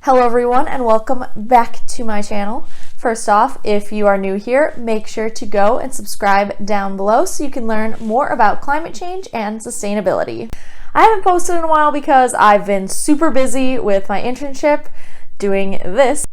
Hello everyone and welcome back to my channel. First off, if you are new here, make sure to go and subscribe down below so you can learn more about climate change and sustainability. I haven't posted in a while because I've been super busy with my internship doing this.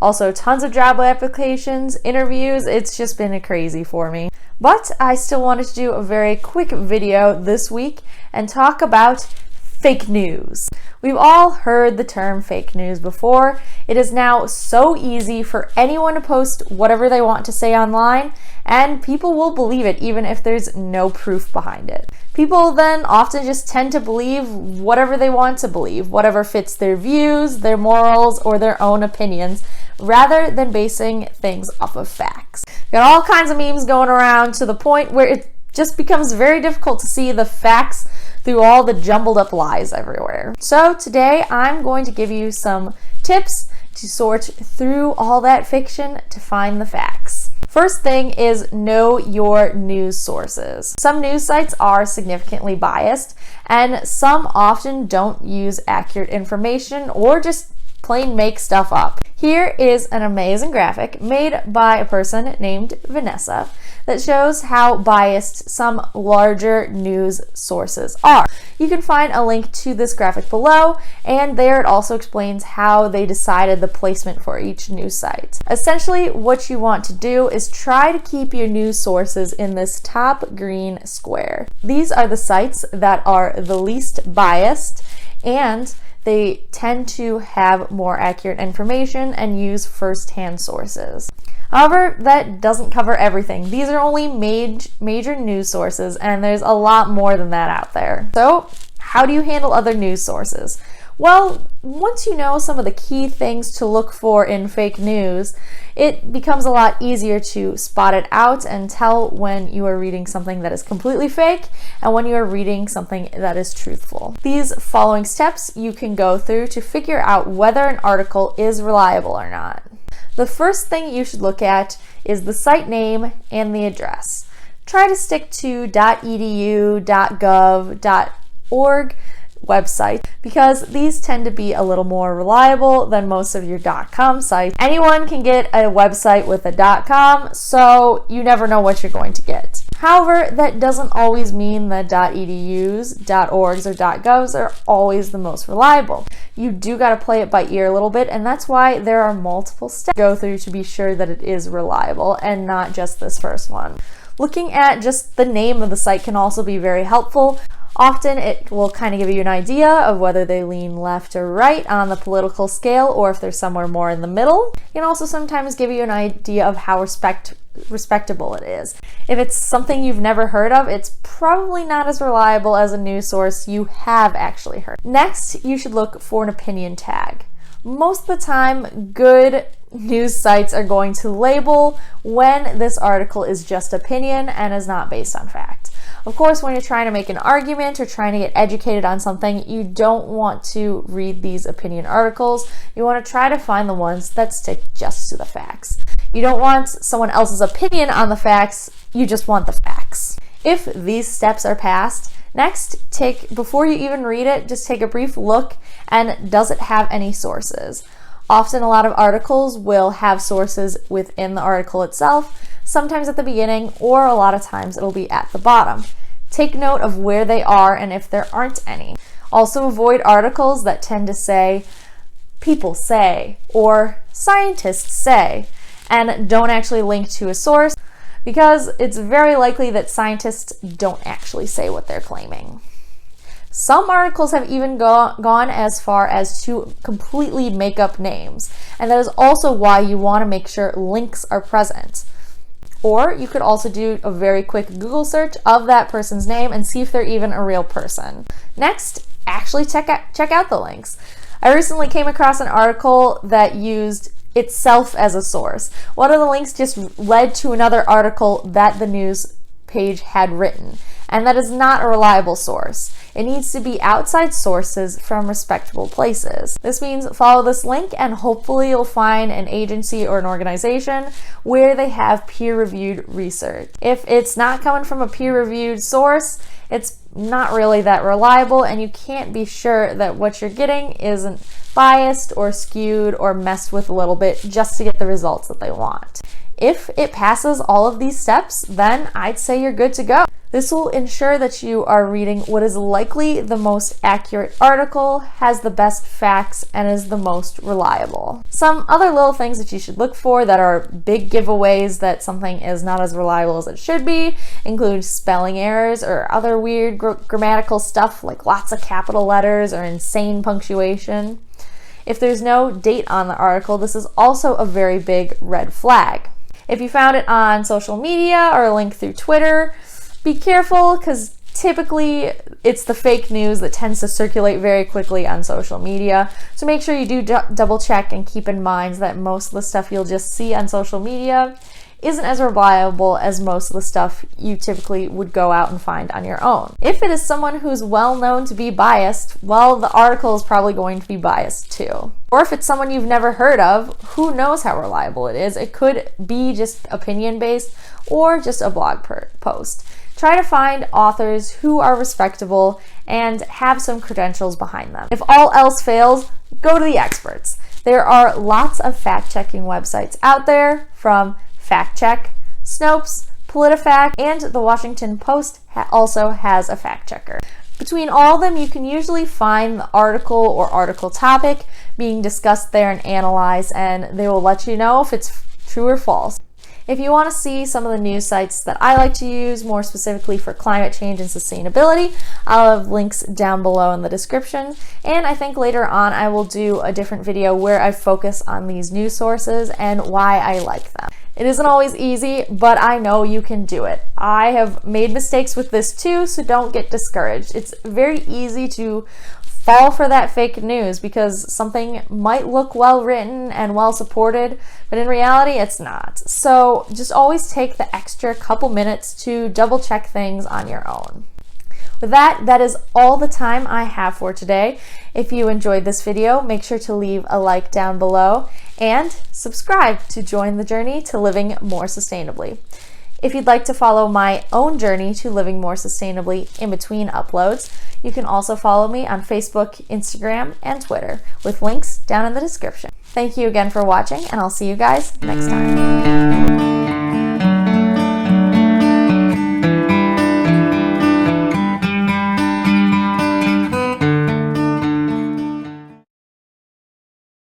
Also, tons of job applications, interviews. It's just been crazy for me. But I still wanted to do a very quick video this week and talk about fake news. We've all heard the term fake news before. It is now so easy for anyone to post whatever they want to say online, and people will believe it even if there's no proof behind it. People then often just tend to believe whatever they want to believe, whatever fits their views, their morals, or their own opinions, rather than basing things off of facts. Got all kinds of memes going around to the point where it just becomes very difficult to see the facts through all the jumbled up lies everywhere. So today I'm going to give you some tips to sort through all that fiction to find the facts. First thing is know your news sources. Some news sites are significantly biased, and some often don't use accurate information or just plain make stuff up. Here is an amazing graphic made by a person named Vanessa that shows how biased some larger news sources are. You can find a link to this graphic below, and there it also explains how they decided the placement for each news site. Essentially, what you want to do is try to keep your news sources in this top green square. These are the sites that are the least biased, and they tend to have more accurate information and use first-hand sources. However, that doesn't cover everything. These are only major news sources, and there's a lot more than that out there. So, how do you handle other news sources? Well, once you know some of the key things to look for in fake news, it becomes a lot easier to spot it out and tell when you are reading something that is completely fake and when you are reading something that is truthful. These following steps you can go through to figure out whether an article is reliable or not. The first thing you should look at is the site name and the address. Try to stick to .edu, .gov, .org website because these tend to be a little more reliable than most of your .com sites. Anyone can get a website with a .com, so you never know what you're going to get. However, that doesn't always mean that .edus, .orgs, or .govs are always the most reliable. You do got to play it by ear a little bit, and that's why there are multiple steps to go through to be sure that it is reliable and not just this first one. Looking at just the name of the site can also be very helpful. Often it will kind of give you an idea of whether they lean left or right on the political scale or if they're somewhere more in the middle. It can also sometimes give you an idea of how respectable it is. If it's something you've never heard of, it's probably not as reliable as a news source you have actually heard. Next, you should look for an opinion tag. Most of the time, good news sites are going to label when this article is just opinion and is not based on fact. Of course, when you're trying to make an argument or trying to get educated on something, you don't want to read these opinion articles. You want to try to find the ones that stick just to the facts. You don't want someone else's opinion on the facts, you just want the facts. If these steps are passed, next, before you even read it, just take a brief look and does it have any sources? Often a lot of articles will have sources within the article itself, sometimes at the beginning, or a lot of times it'll be at the bottom. Take note of where they are and if there aren't any. Also avoid articles that tend to say, people say, or scientists say, and don't actually link to a source because it's very likely that scientists don't actually say what they're claiming. Some articles have even gone as far as to completely make up names, and that is also why you want to make sure links are present. Or you could also do a very quick Google search of that person's name and see if they're even a real person. Next, actually check out the links. I recently came across an article that used itself as a source. One of the links just led to another article that the news page had written, and that is not a reliable source. It needs to be outside sources from respectable places. This means follow this link and hopefully you'll find an agency or an organization where they have peer-reviewed research. If it's not coming from a peer-reviewed source, it's not really that reliable, and you can't be sure that what you're getting isn't biased or skewed or messed with a little bit just to get the results that they want. If it passes all of these steps, then I'd say you're good to go. This will ensure that you are reading what is likely the most accurate article, has the best facts, and is the most reliable. Some other little things that you should look for that are big giveaways that something is not as reliable as it should be include spelling errors or other weird grammatical stuff like lots of capital letters or insane punctuation. If there's no date on the article, this is also a very big red flag. If you found it on social media or a link through Twitter, be careful, because typically it's the fake news that tends to circulate very quickly on social media. So make sure you do double check and keep in mind that most of the stuff you'll just see on social media isn't as reliable as most of the stuff you typically would go out and find on your own. If it is someone who's well known to be biased, well, the article is probably going to be biased too. Or if it's someone you've never heard of, who knows how reliable it is? It could be just opinion-based or just a blog post. Try to find authors who are respectable and have some credentials behind them. If all else fails, go to the experts. There are lots of fact-checking websites out there, from FactCheck, Snopes, PolitiFact, and the Washington Post also has a fact checker. Between all of them, you can usually find the article or article topic being discussed there and analyzed, and they will let you know if it's true or false. If you want to see some of the news sites that I like to use, more specifically for climate change and sustainability, I'll have links down below in the description. And I think later on I will do a different video where I focus on these news sources and why I like them. It isn't always easy, but I know you can do it. I have made mistakes with this too, so don't get discouraged. It's very easy to fall for that fake news because something might look well written and well supported, but in reality it's not. So just always take the extra couple minutes to double check things on your own. With that, that is all the time I have for today. If you enjoyed this video, make sure to leave a like down below and subscribe to join the journey to living more sustainably. If you'd like to follow my own journey to living more sustainably in between uploads, you can also follow me on Facebook, Instagram, and Twitter, with links down in the description. Thank you again for watching, and I'll see you guys next time.